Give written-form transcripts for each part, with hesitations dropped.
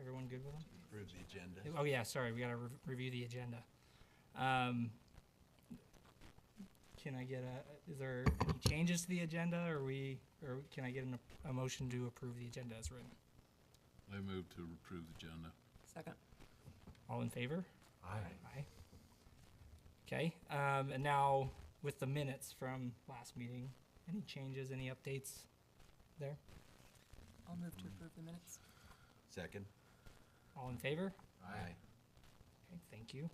Everyone good with them? Approve the agenda. Oh yeah, sorry, we gotta review the agenda. Can I get is there any changes to the agenda, or can I get a motion to approve the agenda as written? I move to approve the agenda. Second. All in favor? Aye. Aye. Okay, and now with the minutes from last meeting, any changes, any updates there? I'll move to approve the minutes. Second. All in favor? Aye. Okay, thank you.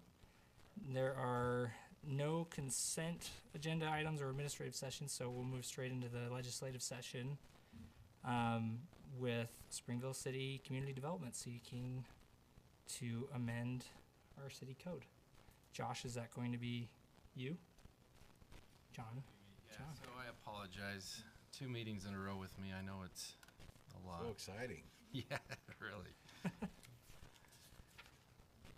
There are no consent agenda items or administrative sessions, so we'll move straight into the legislative session with Springville City Community Development seeking to amend our city code. Josh, is that going to be you? John? Yeah, John. so I apologize. 2 meetings in a row with me. I know it's a lot. So exciting. Yeah, really.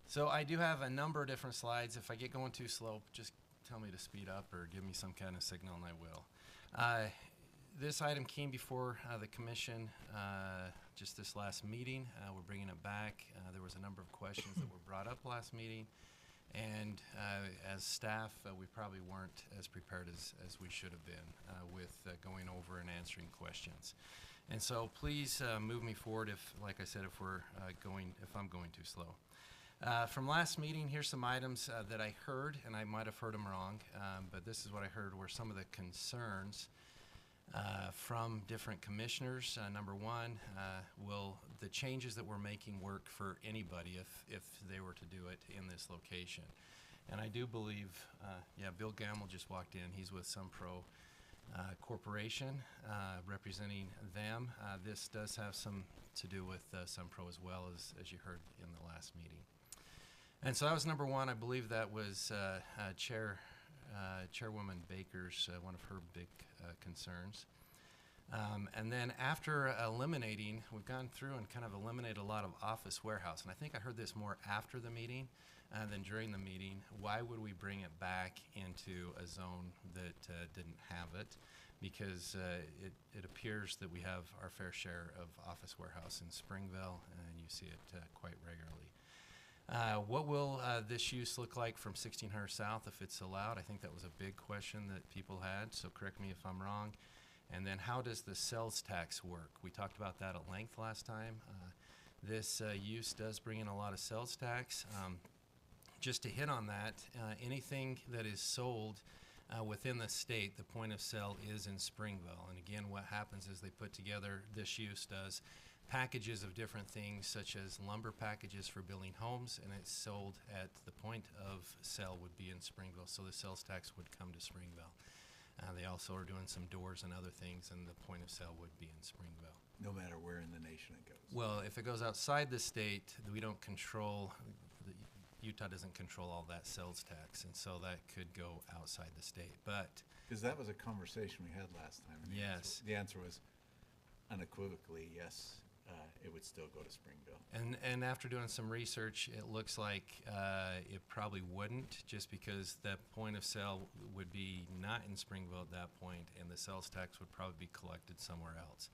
So I do have a number of different slides. If I get going too slow, just tell me to speed up or give me some kind of signal and I will. This item came before the commission just this last meeting. We're bringing it back. There was a number of questions that were brought up last meeting. And as staff, we probably weren't as prepared as we should have been with going over and answering questions. And so please move me forward if, like I said, if I'm going too slow. From last meeting, here's some items that I heard, and I might have heard them wrong, but this is what I heard were some of the concerns from different commissioners. Number one, will the changes that we're making work for anybody if they were to do it in this location? And I do believe, Bill Gamble just walked in. He's with Sunpro Corporation, representing them. This does have some to do with Sunpro as well, as you heard in the last meeting. And so that was number one. I believe that was Chairwoman Baker's, one of her big concerns. And then after eliminating, we've gone through and kind of eliminated a lot of office warehouse. And I think I heard this more after the meeting than during the meeting. Why would we bring it back into a zone that didn't have it? Because it appears that we have our fair share of office warehouse in Springville, and you see it quite regularly. What will this use look like from 1600 South if it's allowed? I think that was a big question that people had, so correct me if I'm wrong. And then how does the sales tax work? We talked about that at length last time. This use does bring in a lot of sales tax. Just to hit on that, anything that is sold within the state, the point of sale is in Springville. And again, what happens is they put together, this use does, packages of different things such as lumber packages for building homes, and it's sold at the point of sale would be in Springville, so the sales tax would come to Springville. They also are doing some doors and other things, and the point of sale would be in Springville. No matter where in the nation it goes. Well, if it goes outside the state, we don't control, Utah doesn't control all that sales tax, and so that could go outside the state. But Because that was a conversation we had last time. And yes. The answer was unequivocally yes. It would still go to Springville. And after doing some research, it looks like it probably wouldn't, just because the point of sale would be not in Springville at that point, and the sales tax would probably be collected somewhere else.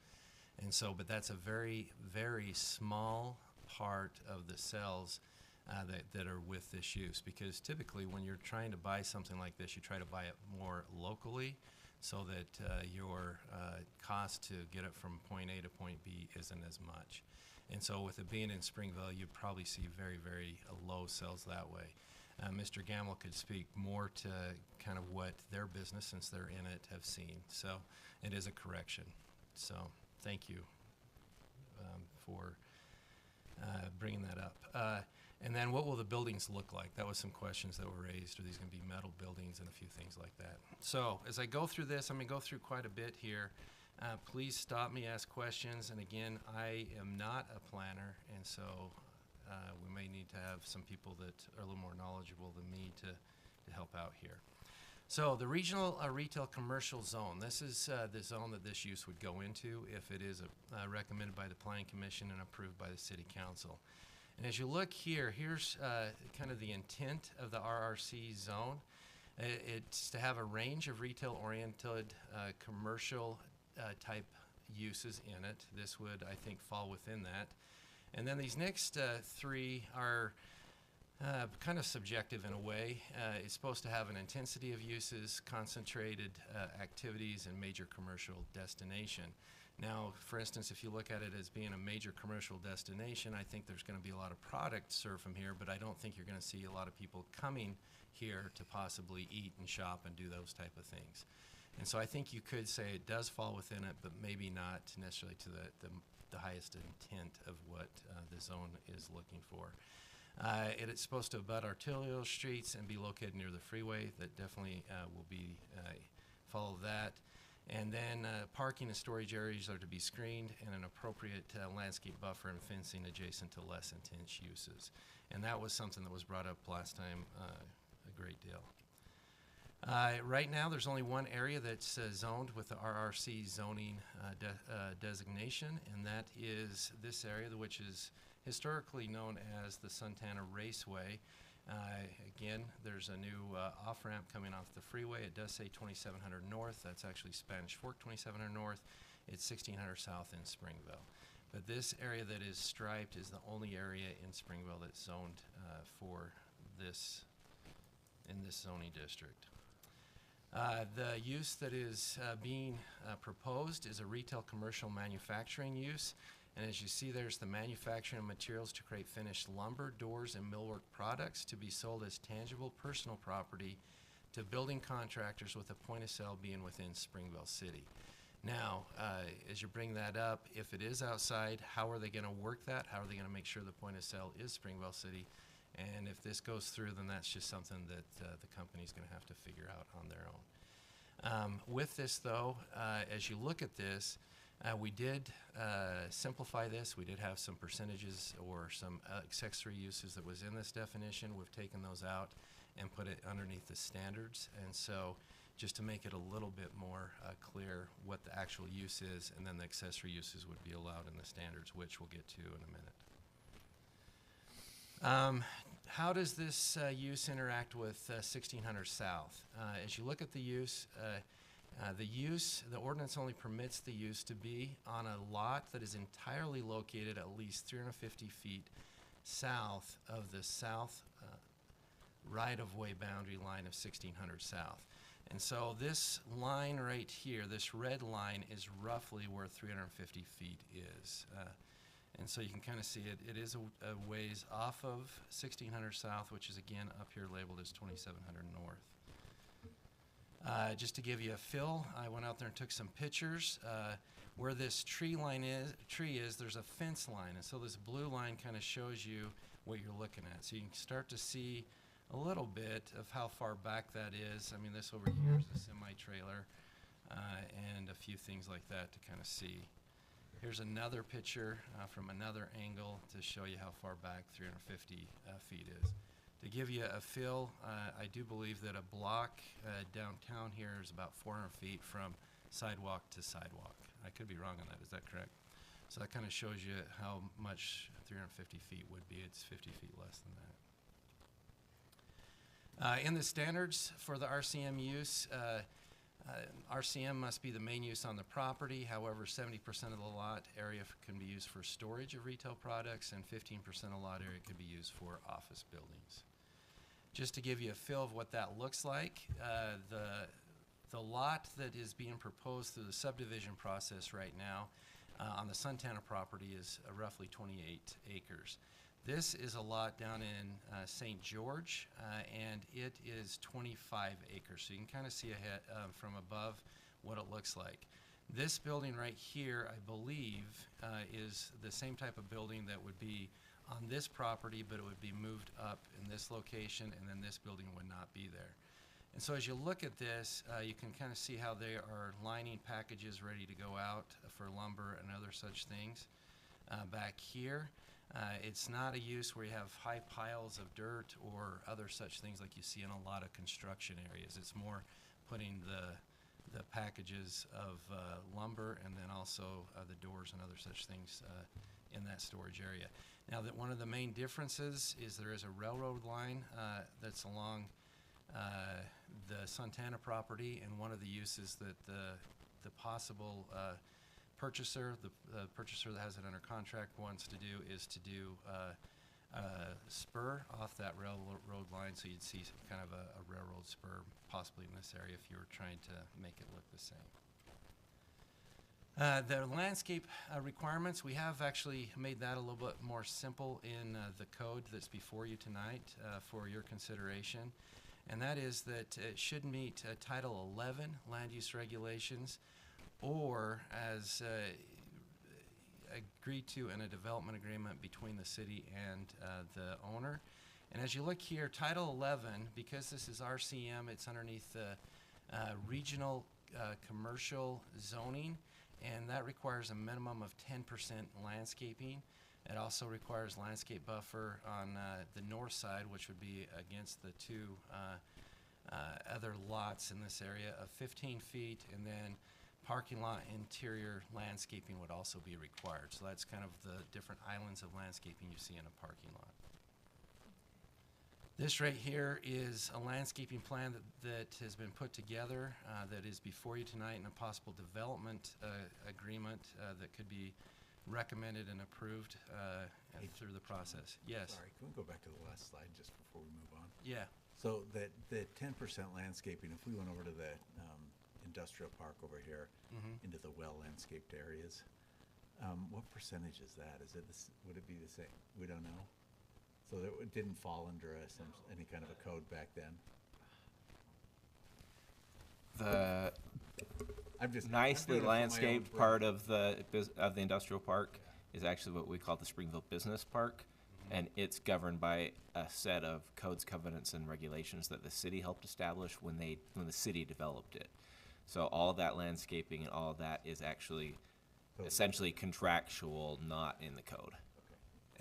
And so, but that's a very, very small part of the sales that are with this use, because typically when you're trying to buy something like this, you try to buy it more locally, so that your cost to get it from point A to point B isn't as much. And so with it being in Springville, you'd probably see very, very low sales that way. Mr. Gamble could speak more to kind of what their business, since they're in it, have seen. So it is a correction. So thank you for bringing that up. And then what will the buildings look like? That was some questions that were raised. Are these going to be metal buildings and a few things like that? So as I go through this, I'm going to go through quite a bit here. Please stop me, ask questions. And again, I am not a planner, and so we may need to have some people that are a little more knowledgeable than me to help out here. So the regional retail commercial zone, this is the zone that this use would go into if it is recommended by the Planning Commission and approved by the City Council. And as you look here, here's kind of the intent of the RRC zone. It's to have a range of retail-oriented commercial type uses in it. This would, I think, fall within that. And then these next three are kind of subjective in a way. It's supposed to have an intensity of uses, concentrated activities, and major commercial destination. Now, for instance, if you look at it as being a major commercial destination, I think there's going to be a lot of product served from here, but I don't think you're going to see a lot of people coming here to possibly eat and shop and do those type of things. And so I think you could say it does fall within it, but maybe not necessarily to the highest intent of what the zone is looking for. It's supposed to abut arterial streets and be located near the freeway. That definitely will be follow that. And then parking and storage areas are to be screened, and an appropriate landscape buffer and fencing adjacent to less intense uses. And that was something that was brought up last time a great deal. Right now, there's only one area that's zoned with the RRC zoning designation, and that is this area, which is historically known as the Santana Raceway. Again, there's a new off-ramp coming off the freeway. It does say 2700 North. That's actually Spanish Fork 2700 North. It's 1600 South in Springville. But this area that is striped is the only area in Springville that's zoned for this, in this zoning district. The use that is being proposed is a retail commercial manufacturing use. And as you see, there's the manufacturing of materials to create finished lumber, doors, and millwork products to be sold as tangible personal property to building contractors with a point of sale being within Springville City. Now, as you bring that up, if it is outside, how are they going to work that? How are they going to make sure the point of sale is Springville City? And if this goes through, then that's just something that the company's going to have to figure out on their own. With this, though, as you look at this, we did simplify this. We did have some percentages or some accessory uses that was in this definition. We've taken those out and put it underneath the standards. And so just to make it a little bit more clear what the actual use is, and then the accessory uses would be allowed in the standards, which we'll get to in a minute. How does this use interact with 1600 South? As you look at the use, the ordinance only permits the use to be on a lot that is entirely located at least 350 feet south of the south right-of-way boundary line of 1600 South. And so this line right here, this red line, is roughly where 350 feet is. And so you can kind of see it. It is a ways off of 1600 South, which is again up here labeled as 2700 North. Just to give you a feel, I went out there and took some pictures. Where this tree is, there's a fence line, and so this blue line kind of shows you what you're looking at. So you can start to see a little bit of how far back that is. I mean, this over here is a semi-trailer, and a few things like that to kind of see. Here's another picture from another angle to show you how far back 350 feet is. To give you a feel, I do believe that a block downtown here is about 400 feet from sidewalk to sidewalk. I could be wrong on that. Is that correct? So that kind of shows you how much 350 feet would be. It's 50 feet less than that. In the standards for the RCM use, RCM must be the main use on the property. However, 70% of the lot area can be used for storage of retail products, and 15% of lot area could be used for office buildings. Just to give you a feel of what that looks like, the lot that is being proposed through the subdivision process right now on the Santana property is roughly 28 acres. This is a lot down in St. George, and it is 25 acres. So you can kind of see ahead from above what it looks like. This building right here, I believe, is the same type of building that would be on this property, but it would be moved up in this location, and then this building would not be there. And so as you look at this, you can kind of see how they are lining packages ready to go out for lumber and other such things. Back here, it's not a use where you have high piles of dirt or other such things like you see in a lot of construction areas. It's more putting the packages of lumber and then also the doors and other such things in that storage area. Now, that one of the main differences is there is a railroad line that's along the Santana property, and one of the uses that the possible purchaser. The purchaser that has it under contract wants to do is to do spur off that railroad line, so you'd see kind of a railroad spur possibly in this area if you were trying to make it look the same. The landscape requirements, we have actually made that a little bit more simple in the code that's before you tonight for your consideration. And that is that it should meet Title 11 land use regulations, or as agreed to in a development agreement between the city and the owner. And as you look here, Title 11, because this is RCM, it's underneath the regional commercial zoning, and that requires a minimum of 10% landscaping. It also requires landscape buffer on the north side, which would be against the two other lots in this area of 15 feet, and then parking lot interior landscaping would also be required. So that's kind of the different islands of landscaping you see in a parking lot. This right here is a landscaping plan that has been put together that is before you tonight in a possible development agreement that could be recommended and approved through the process. Yes? Sorry, can we go back to the last slide just before we move on? Yeah. So that the 10% landscaping, if we went over to the industrial park over here into the well-landscaped areas, what percentage is that? Is it would it be the same? We don't know. So that it didn't fall under any kind of a code back then. The I'm just nicely I'm doing it for my own landscaped brain. part of the industrial park is actually what we call the Springville Business Park, and it's governed by a set of codes, covenants, and regulations that the city helped establish when the city developed it. So all of that landscaping and all of that is actually essentially contractual, not in the code.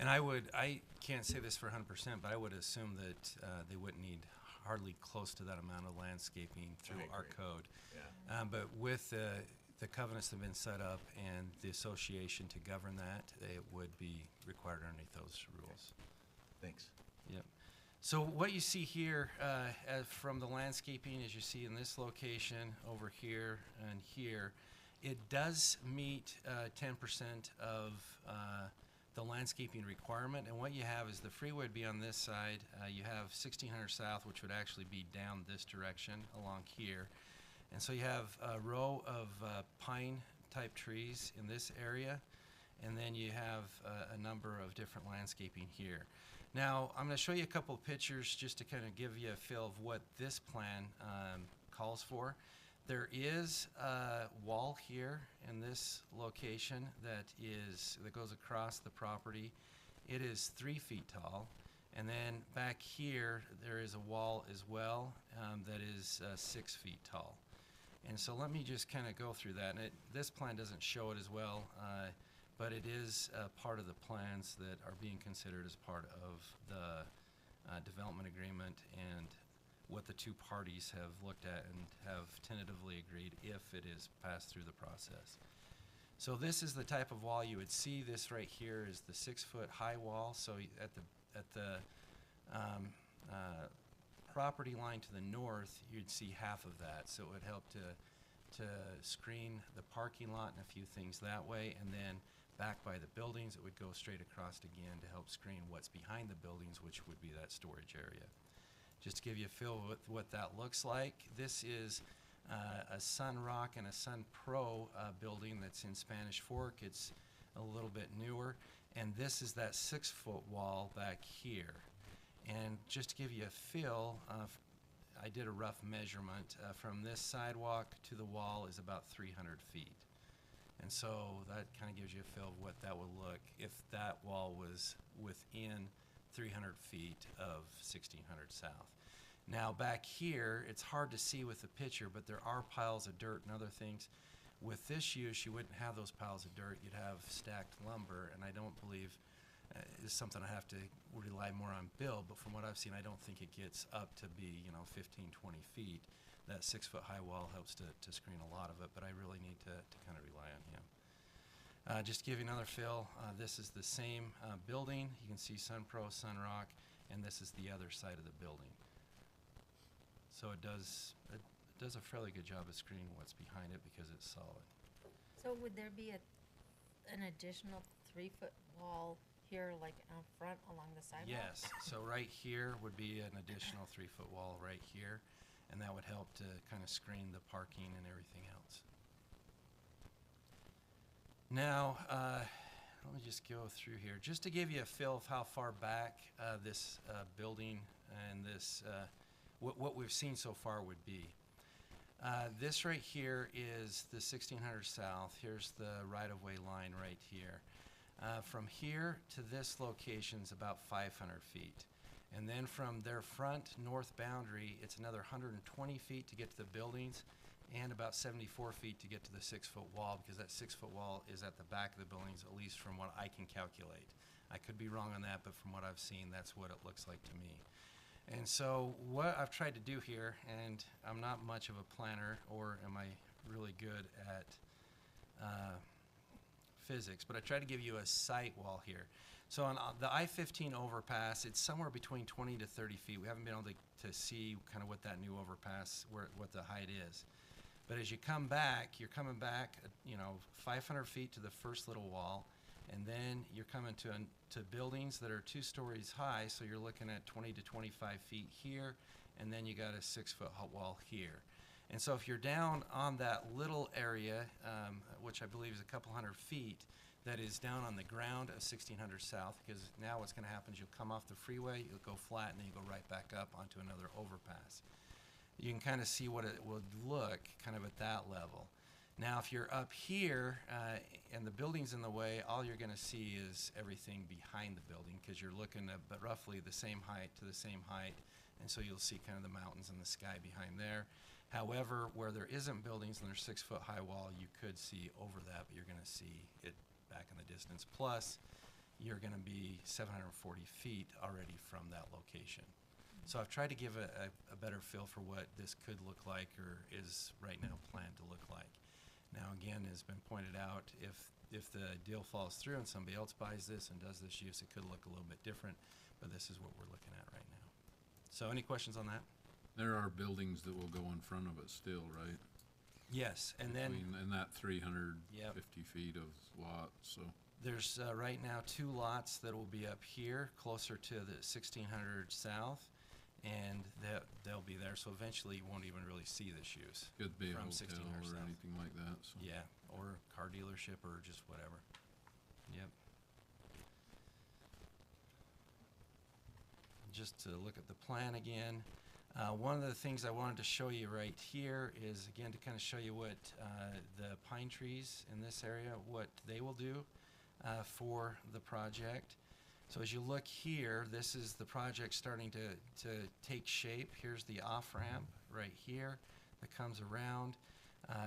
And I can't say this for 100%, but I would assume that they wouldn't need hardly close to that amount of landscaping through our code. Yeah. But with the covenants that have been set up and the association to govern that, it would be required underneath those rules. Thanks. Yep. So what you see here from the landscaping, as you see in this location, over here and here, it does meet 10% of the landscaping requirement. And what you have is the freeway would be on this side. You have 1600 South, which would actually be down this direction along here. And so you have a row of pine type trees in this area, and then you have a number of different landscaping here. Now I'm going to show you a couple of pictures just to kind of give you a feel of what this plan calls for. There is a wall here in this location that goes across the property. It is 3 feet tall. And then back here, there is a wall as well that is 6 feet tall. And so let me just kind of go through that. And this plan doesn't show it as well, but it is part of the plans that are being considered as part of the development agreement and what the two parties have looked at and have tentatively agreed if it is passed through the process. So this is the type of wall you would see. This right here is the 6 foot high wall. So at the property line to the north, you'd see half of that. So it would help to screen the parking lot and a few things that way. And then back by the buildings, it would go straight across again to help screen what's behind the buildings, which would be that storage area. Just to give you a feel of what that looks like, this is a Sun Rock and a Sun Pro building that's in Spanish Fork. It's a little bit newer, and this is that 6 foot wall back here. And just to give you a feel, I did a rough measurement. From this sidewalk to the wall is about 300 feet. And so that kind of gives you a feel of what that would look if that wall was within 300 feet of 1600 South. Now back here, it's hard to see with the picture, but there are piles of dirt and other things. With this use, you wouldn't have those piles of dirt. You'd have stacked lumber, and I don't believe it's something I have to rely more on Bill, but from what I've seen, I don't think it gets up to be 15, 20 feet. That 6 foot high wall helps to screen a lot of it, but I really need to kind of rely on him. Just to give you another feel, this is the same building. You can see Sun Pro, Sun Rock, and this is the other side of the building. So it does a fairly good job of screening what's behind it because it's solid. So would there be an additional 3-foot wall here, like out front along the sidewalk? Yes, so right here would be an additional 3-foot wall right here, and that would help to kind of screen the parking and everything else. Now, let me just go through here, just to give you a feel of how far back this building and this, what we've seen so far would be. This right here is the 1600 South. Here's the right-of-way line right here. From here to this location is about 500 feet. And then from their front north boundary, it's another 120 feet to get to the buildings and about 74 feet to get to the 6-foot wall, because that 6-foot wall is at the back of the buildings, at least from what I can calculate. I could be wrong on that, but from what I've seen, that's what it looks like to me. And so what I've tried to do here, and I'm not much of a planner, or am I really good at physics, but I try to give you a sight wall here. So on the I-15 overpass, it's somewhere between 20 to 30 feet. We haven't been able to see kind of what that new overpass, what the height is. But as you come back, you're coming back, 500 feet to the first little wall, and then you're coming to buildings that are 2 stories high, so you're looking at 20 to 25 feet here, and then you got a 6-foot wall here. And so if you're down on that little area, which I believe is a couple hundred feet, that is down on the ground of 1600 South, because now what's going to happen is you'll come off the freeway, you'll go flat, and then you go right back up onto another overpass. You can kind of see what it would look kind of at that level. Now, if you're up here and the building's in the way, all you're going to see is everything behind the building, because you're looking at roughly the same height to the same height, and so you'll see kind of the mountains and the sky behind there. However, where there isn't buildings and there's 6-foot high wall, you could see over that, but you're going to see it back in the distance. Plus, you're going to be 740 feet already from that location. So I've tried to give a better feel for what this could look like, or is right now planned to look like. Now, again, as been pointed out, if the deal falls through and somebody else buys this and does this use, it could look a little bit different, but this is what we're looking at right now. So any questions on that? There are buildings that will go in front of it still, right? Yes, and then In that 350 Yep. feet of lot, so. there's right now 2 lots that will be up here, closer to the 1600 South, and they'll be there. So eventually you won't even really see this use. Could be a From hotel 1600 or South. anything like that, so. Yeah, or car dealership or just whatever. Yep. Just to look at the plan again. One of the things I wanted to show you right here is, again, to kind of show you what the pine trees in this area, what they will do for the project. So as you look here, this is the project starting to take shape. Here's the off-ramp right here that comes around,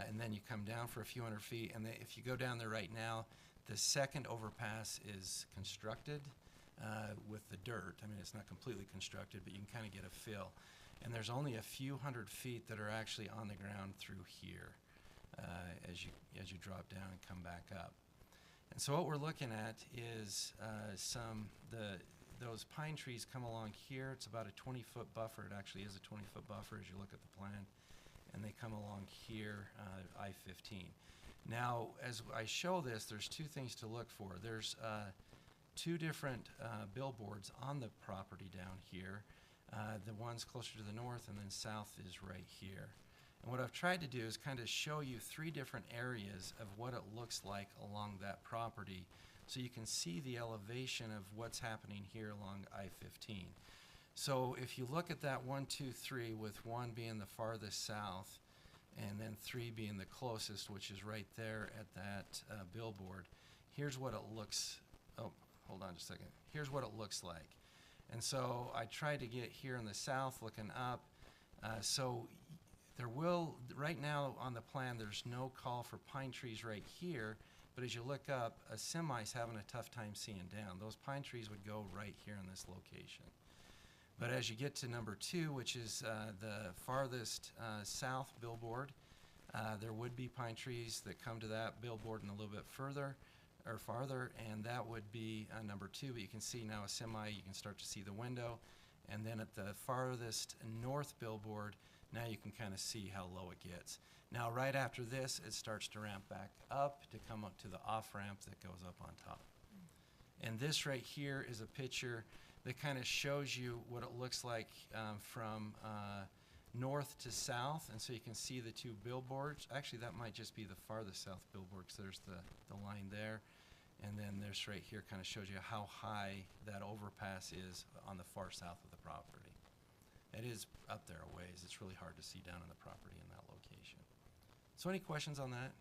and then you come down for a few hundred feet. And if you go down there right now, the second overpass is constructed with the dirt. I mean, it's not completely constructed, but you can kind of get a feel. And there's only a few hundred feet that are actually on the ground through here as you drop down and come back up. And so what we're looking at is those pine trees come along here. It's about a 20-foot buffer. It actually is a 20-foot buffer as you look at the plan. And they come along here, I-15. Now, as I show this, there's 2 things to look for. There's 2 different billboards on the property down here. The one's closer to the north, and then south is right here. And what I've tried to do is kind of show you 3 different areas of what it looks like along that property, so you can see the elevation of what's happening here along I-15. So if you look at that 1, 2, 3, with 1 being the farthest south, and then 3 being the closest, which is right there at that billboard, here's what it looks. Oh, hold on just a second. Here's what it looks like. And so I tried to get here in the south looking up. So there will, right now on the plan, there's no call for pine trees right here, but as you look up, a semi's having a tough time seeing down. Those pine trees would go right here in this location. But as you get to number 2, which is the farthest south billboard, there would be pine trees that come to that billboard and a little bit further or farther, and that would be number 2. But you can see now a semi, you can start to see the window. And then at the farthest north billboard, Now you can kind of see how low it gets. Now right after this, it starts to ramp back up to come up to the off-ramp that goes up on top. And this right here is a picture that kind of shows you what it looks like from north to south. And so you can see the two billboards. Actually, that might just be the farthest south billboard, because there's the line there. And then this right here kind of shows you how high that overpass is on the far south of the property. It is up there a ways. It's really hard to see down on the property in that location. So any questions on that?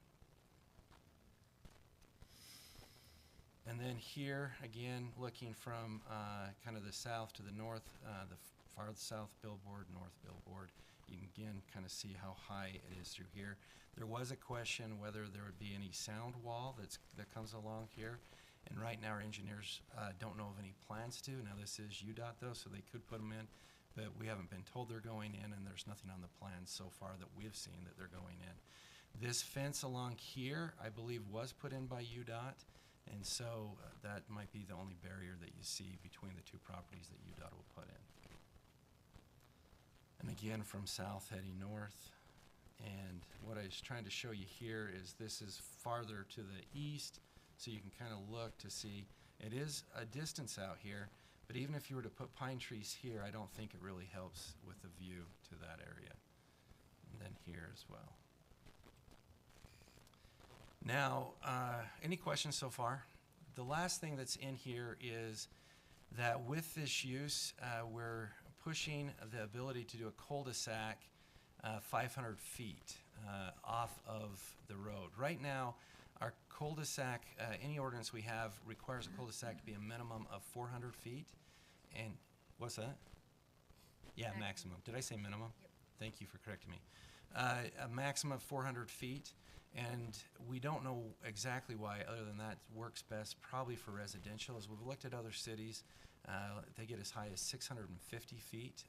And then here, again, looking from kind of the south to the north, the far south billboard, north billboard, you can again kind of see how high it is through here. There was a question whether there would be any sound wall that comes along here. And right now our engineers don't know of any plans to. Now this is UDOT though, so they could put them in, but we haven't been told they're going in, and there's nothing on the plans so far that we've seen that they're going in. This fence along here, I believe, was put in by UDOT. And so that might be the only barrier that you see between the two properties that UDOT will put in. And again, from south heading north. And what I was trying to show you here is this is farther to the east, so you can kind of look to see. It is a distance out here, but even if you were to put pine trees here, I don't think it really helps with the view to that area. And then here as well. Now, any questions so far? The last thing that's in here is that with this use, we're pushing the ability to do a cul-de-sac 500 feet off of the road. Right now, our cul-de-sac, any ordinance we have requires a cul-de-sac to be a minimum of 400 feet. And what's that? Yeah, maximum. Did I say minimum? Yep. Thank you for correcting me. A maximum of 400 feet. And we don't know exactly why, other than that works best probably for residential. As we've looked at other cities, they get as high as 650 feet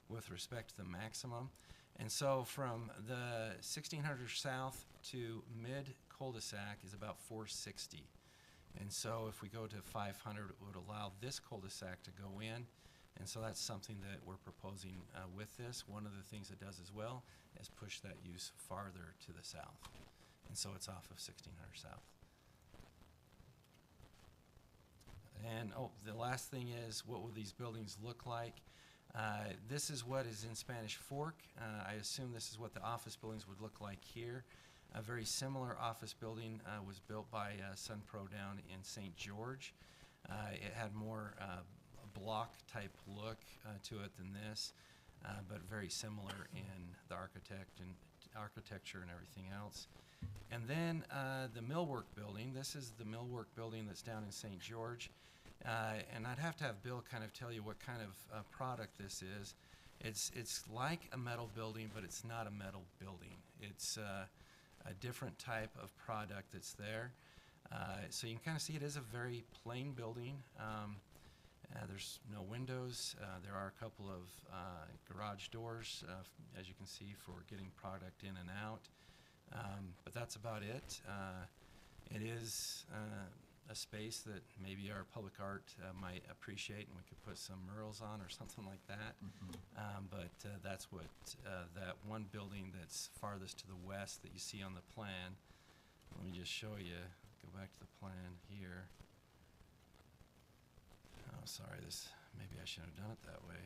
with respect to the maximum. And so from the 1600 south to mid cul-de-sac is about 460. And so if we go to 500, it would allow this cul-de-sac to go in. And so that's something that we're proposing with this. One of the things it does as well is push that use farther to the south. And so it's off of 1600 south. And the last thing is, what will these buildings look like? This is what is in Spanish Fork. I assume this is what the office buildings would look like here. A very similar office building was built by Sunpro down in St. George. It had more block type look to it than this, but very similar in the architecture and everything else. And then the millwork building. This is the millwork building that's down in St. George. And I'd have to have Bill kind of tell you what kind of product this is. It's like a metal building, but it's not a metal building. It's a different type of product that's there. So you can kind of see it is a very plain building. There's no windows. There are a couple of garage doors, as you can see, for getting product in and out. But that's about it. It is a space that maybe our public art might appreciate, and we could put some murals on or something like that. But that's what that one building that's farthest to the west that you see on the plan. Let me just show you. Go back to the plan here. Oh, sorry. Maybe I should have done it that way.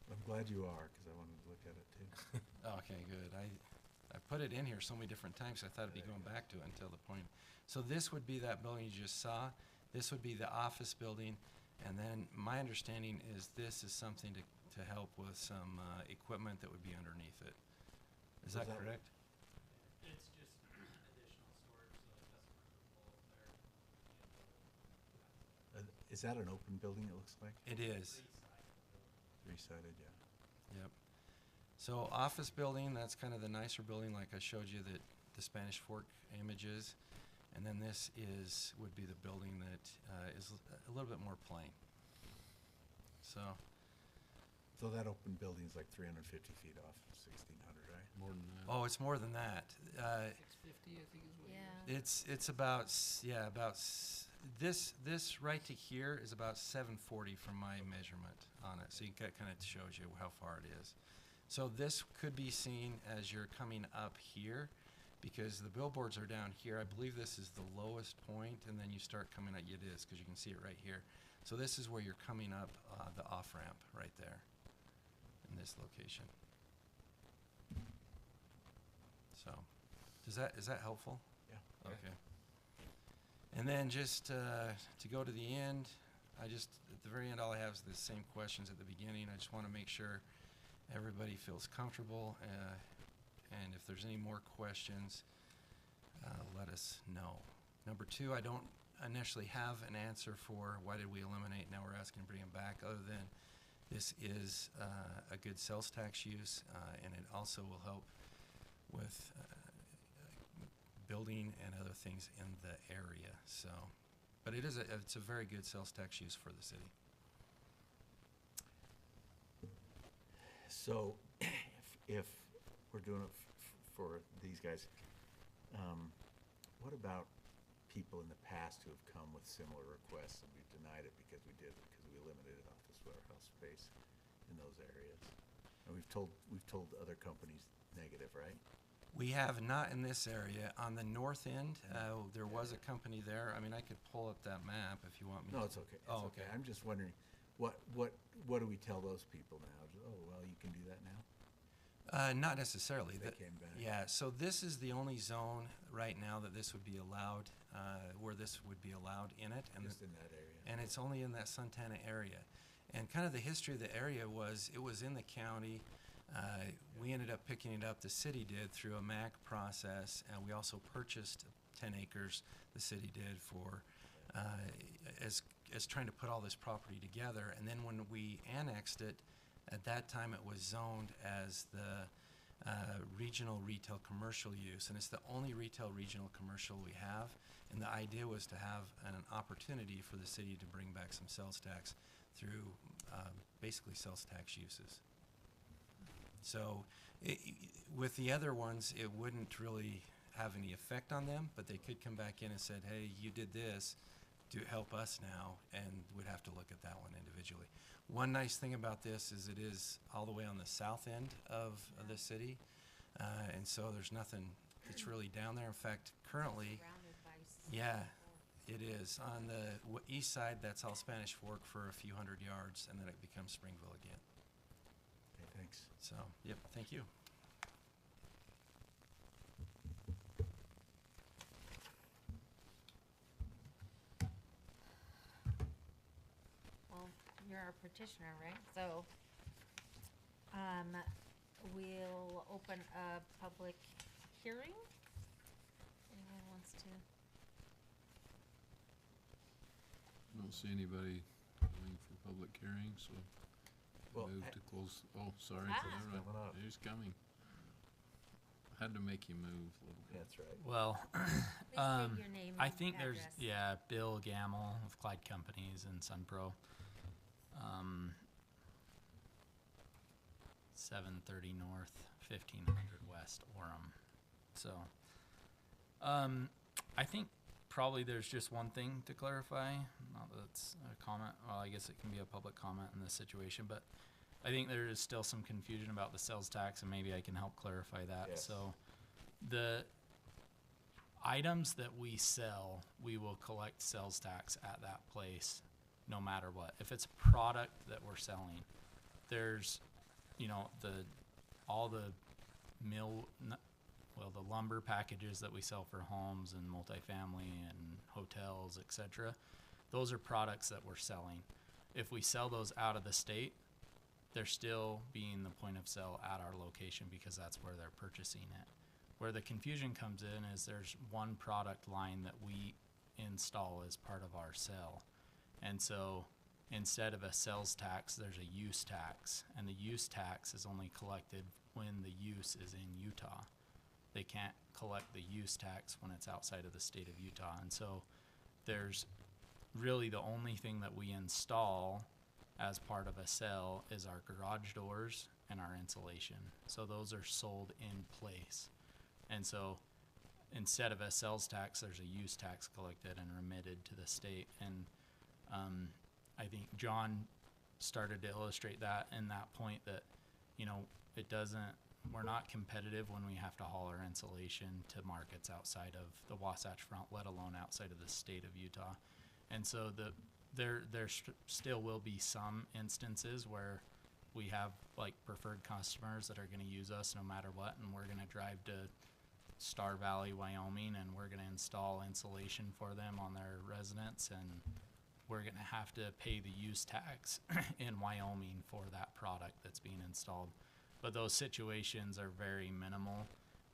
I'm glad you are, because I wanted to look at it too. Okay, good. I put it in here so many different times, so I thought I'd be going back to it until the point. So this would be that building you just saw. This would be the office building. And then my understanding is this is something to help with some equipment that would be underneath it. Is that correct? It's just additional storage so the customer can pull up there. Is that an open building, it looks like? It is. Three-sided, yeah. Yep. So office building, that's kind of the nicer building like I showed you that the Spanish Fork images. And then this would be the building that is a little bit more plain. So that open building is like 350 feet off 1600, right? More than that. oh, it's more than that. 650, I think is what Yeah. It's about this right to here is about 740 from my measurement on it. So you kind of shows you how far it is. So this could be seen as you're coming up here, because the billboards are down here. I believe this is the lowest point, and then you start coming up. It is, because you can see it right here. So this is where you're coming up the off-ramp right there in this location. So is that helpful? Yeah. Okay. And then just to go to the end, at the very end, all I have is the same questions at the beginning. I just want to make sure everybody feels comfortable, and if there's any more questions, let us know. Number 2, I don't initially have an answer for why did we eliminate, now we're asking to bring them back, other than this is a good sales tax use, and it also will help with building and other things in the area. So, but it's a very good sales tax use for the city. So, if we're doing it for these guys, what about people in the past who have come with similar requests and we've denied it because we eliminated office warehouse space in those areas? And we've told other companies negative, right? We have not in this area. On the north end, there was a company there. I mean, I could pull up that map if you want me to. No, it's okay. Oh, It's okay. I'm just wondering, what do we tell those people now? Oh, well, you can do that now? Not necessarily. They came back. Yeah, so this is the only zone right now that this would be allowed, where this would be allowed in it. And Just in that area. and it's only in that Santana area. And kind of the history of the area was, it was in the county. We ended up picking it up, the city did, through a MAC process, and we also purchased 10 acres, the city did, for, as trying to put all this property together. And then when we annexed it, at that time it was zoned as the regional retail commercial use, and it's the only retail regional commercial we have. And the idea was to have an opportunity for the city to bring back some sales tax through basically sales tax uses. So with the other ones, it wouldn't really have any effect on them, but they could come back in and said, hey, you did this, to help us now, and we'd have to look at that one individually. One nice thing about this is it is all the way on the south end of the city, and so there's nothing that's really down there. In fact, currently, Surrounded by yeah, it is. On the east side, that's all Spanish Fork for a few hundred yards, and then it becomes Springville again. Okay, thanks. So, yep, thank you. Well, you're our petitioner, right? So, we'll open a public hearing. Anyone wants to? Don't see anybody going for public hearing, so Well, move to close. Oh, sorry. Ah. All right. Coming up. He's coming. Had to make you move a little bit. That's right. Well, Please state your name I and think there's, address. Bill Gamble of Clyde Companies and Sunpro. 730 North, 1500 West, Orem. So, I think probably there's just one thing to clarify. Not that it's a comment. Well, I guess it can be a public comment in this situation, but I think there is still some confusion about the sales tax, and maybe I can help clarify that. Yes. So, the items that we sell, we will collect sales tax at that place no matter what. If it's a product that we're selling, there's, all the the lumber packages that we sell for homes and multifamily and hotels, etc. Those are products that we're selling. If we sell those out of the state, they're still being the point of sale at our location because that's where they're purchasing it. Where the confusion comes in is there's one product line that we install as part of our sale. And so instead of a sales tax, there's a use tax. And the use tax is only collected when the use is in Utah. They can't collect the use tax when it's outside of the state of Utah. And so there's really the only thing that we install as part of a sale is our garage doors and our insulation. So those are sold in place. And so instead of a sales tax, there's a use tax collected and remitted to the state. And I think John started to illustrate that in that point that you know, it doesn't, we're not competitive when we have to haul our insulation to markets outside of the Wasatch Front, let alone outside of the state of Utah. And so there still will be some instances where we have like preferred customers that are going to use us no matter what, and we're going to drive to Star Valley, Wyoming, and we're going to install insulation for them on their residence, and we're going to have to pay the use tax in Wyoming for that product that's being installed. But those situations are very minimal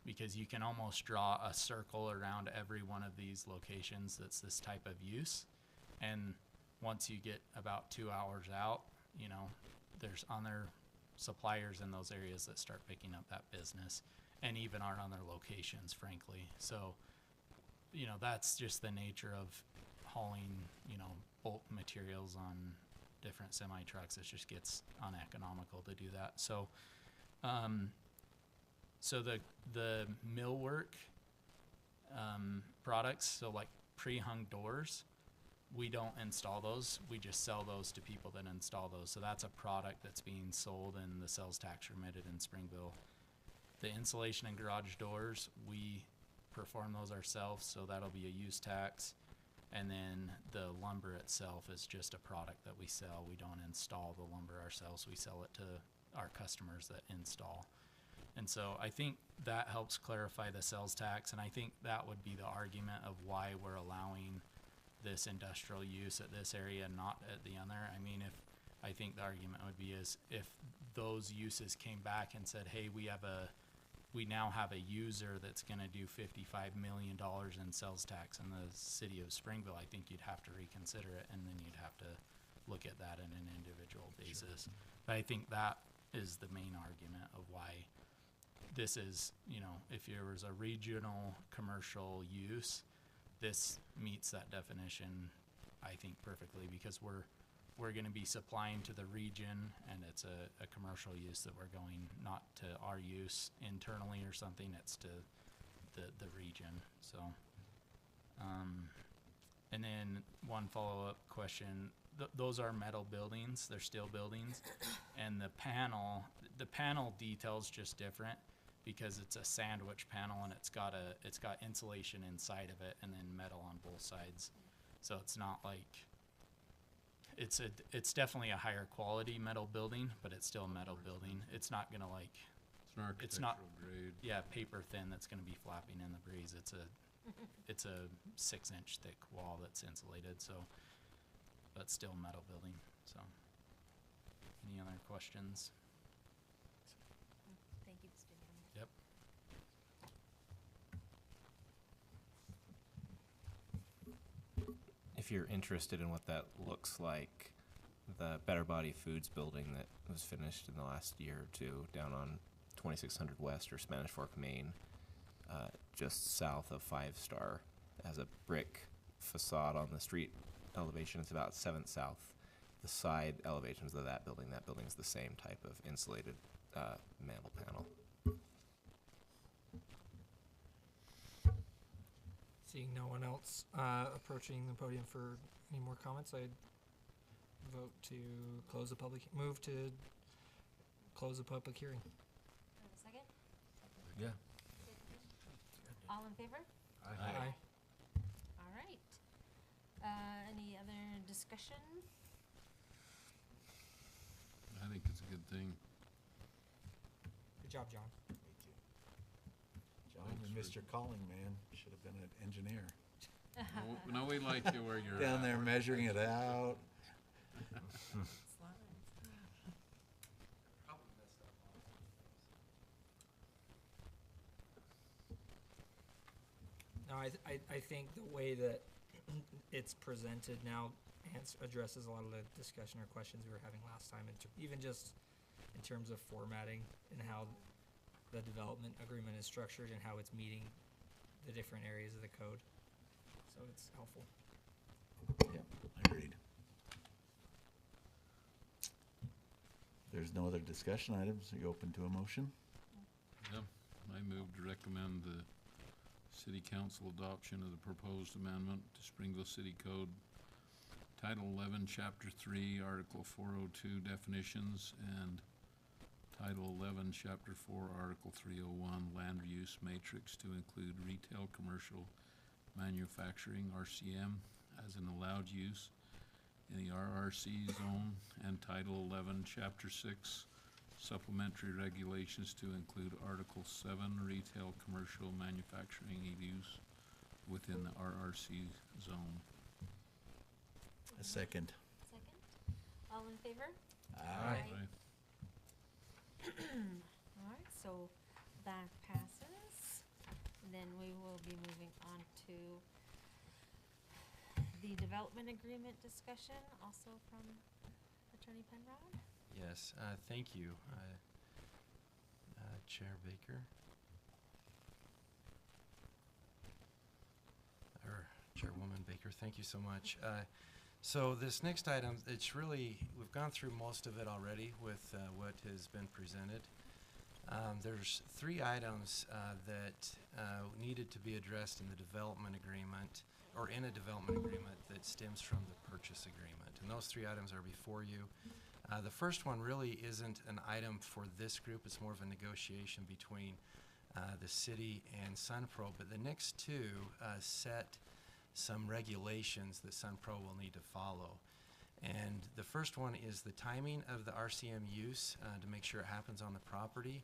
because you can almost draw a circle around every one of these locations that's this type of use. And once you get about 2 hours out, you know, there's other suppliers in those areas that start picking up that business, and even our other locations, frankly. So, you know, that's just the nature of hauling, you know, bulk materials on different semi trucks. It just gets uneconomical to do that. So, so the millwork products, so like pre-hung doors, we don't install those. We just sell those to people that install those. So that's a product that's being sold and the sales tax remitted in Springville. The insulation and garage doors, we perform those ourselves, so that'll be a use tax. And then the lumber itself is just a product that we sell. We don't install the lumber ourselves. We sell it to our customers that install. And so I think that helps clarify the sales tax, and I think that would be the argument of why we're allowing this industrial use at this area, not at the other. I mean, I think the argument would be is if those uses came back and said, hey, we now have a user that's going to do $55 million in sales tax in the city of Springville, I think you'd have to reconsider it, and then you'd have to look at that on an individual basis. Sure. But I think that is the main argument of why this is, you know, if there was a regional commercial use, this meets that definition, I think, perfectly, because we're going to be supplying to the region, and it's a commercial use that we're going, not to our use internally or something, it's to the region. So, and then one follow-up question, those are metal buildings, they're steel buildings, and the panel detail's just different because it's a sandwich panel, and it's got insulation inside of it and then metal on both sides. So it's not like, it's definitely a higher quality metal building, but it's still a metal building. It's not gonna like, It's an architectural grade. yeah, paper thin that's gonna be flapping in the breeze. It's a 6-inch thick wall that's insulated, so, but still metal building. So, any other questions? Thank you, Mr. Chairman. Yep. If you're interested in what that looks like, the Better Body Foods building that was finished in the last year or two down on 2600 West or Spanish Fork, Maine, just south of 5 Star, has a brick facade on the street elevation. It's about 7th south. The side elevations of that building's the same type of insulated mantle panel. Seeing no one else approaching the podium for any more comments, I'd move to close the public hearing. Second? Yeah. All in favor? Aye. All right. Any other discussion? I think it's a good thing. Good job, John. Thank you. John, Thanks you missed for- your calling, man. Should have been an engineer. No, we like you where you're Down at. there measuring it out. No, I think the way that it's presented now addresses a lot of the discussion or questions we were having last time, even just in terms of formatting and how the development agreement is structured and how it's meeting the different areas of the code. So it's helpful. Yep, agreed. There's no other discussion items. Are you open to a motion? Yep. I move to recommend the City Council adoption of the proposed amendment to Springville City Code, Title 11, Chapter 3, Article 402, Definitions, and Title 11, Chapter 4, Article 301, Land Use Matrix to include retail, commercial, manufacturing, RCM, as an allowed use in the RRC zone, and Title 11, Chapter 6, Supplementary Regulations to include Article 7, Retail, Commercial, Manufacturing use within the RRC zone. A second. Second. All in favor? Aye. Aye. All right, so that passes. Then we will be moving on to the development agreement discussion, also from Attorney Penrod. Yes, thank you, Chair Baker. Or Chairwoman Baker, thank you so much. So this next item, it's really, we've gone through most of it already with what has been presented. There's 3 items that needed to be addressed in the development agreement, or in a development agreement that stems from the purchase agreement. And those 3 items are before you. The first one really isn't an item for this group. It's more of a negotiation between the city and Sunpro. But the next 2 set some regulations that Sunpro will need to follow. And the first one is the timing of the RCM use to make sure it happens on the property.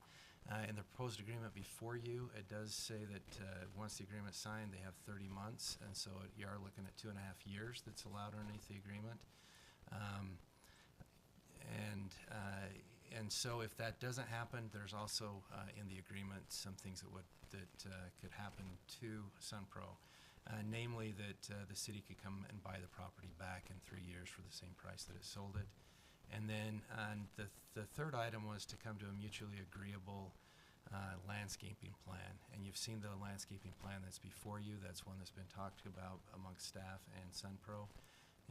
In the proposed agreement before you, it does say that once the agreement's signed, they have 30 months. And so you are looking at 2.5 years that's allowed underneath the agreement. And so if that doesn't happen, there's also in the agreement some things that could happen to Sunpro. Namely that the city could come and buy the property back in 3 years for the same price that it sold it. And then the third item was to come to a mutually agreeable landscaping plan. And you've seen the landscaping plan that's before you. That's one that's been talked about amongst staff and Sunpro.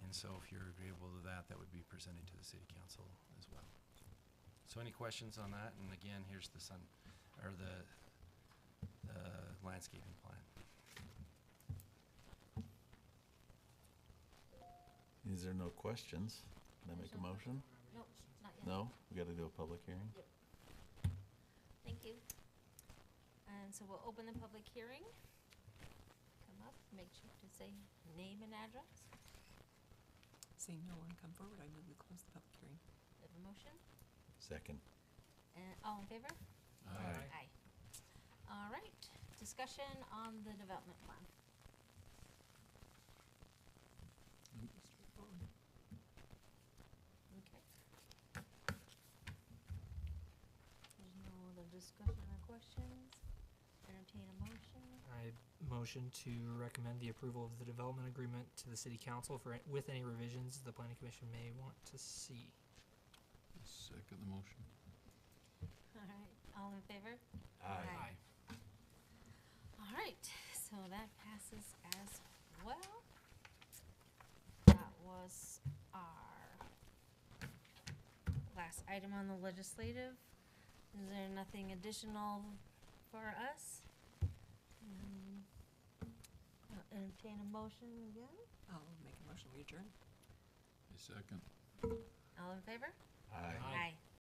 And so if you're agreeable to that, that would be presented to the city council as well. So any questions on that? And again, here's the landscaping plan. Is there no questions? Can I make a motion? Nope, not yet. No? We gotta do a public hearing? Yep. Thank you. And so we'll open the public hearing. Come up, make sure to say name and address. Seeing no one come forward, I move we close the public hearing. We have a motion. Second. And all in favor? Aye. Aye. All right, discussion on the development plan. Okay. There's no other discussion or questions. Entertain a motion. I motion to recommend the approval of the development agreement to the city council with any revisions the planning commission may want to see. Second the motion. All right, all in favor? Aye. All right, so that passes as well. That was our last item on the legislative. Is there nothing additional for us? I'll entertain a motion again. I'll make a motion, we adjourn. A second. All in favor? Aye. Aye. Aye.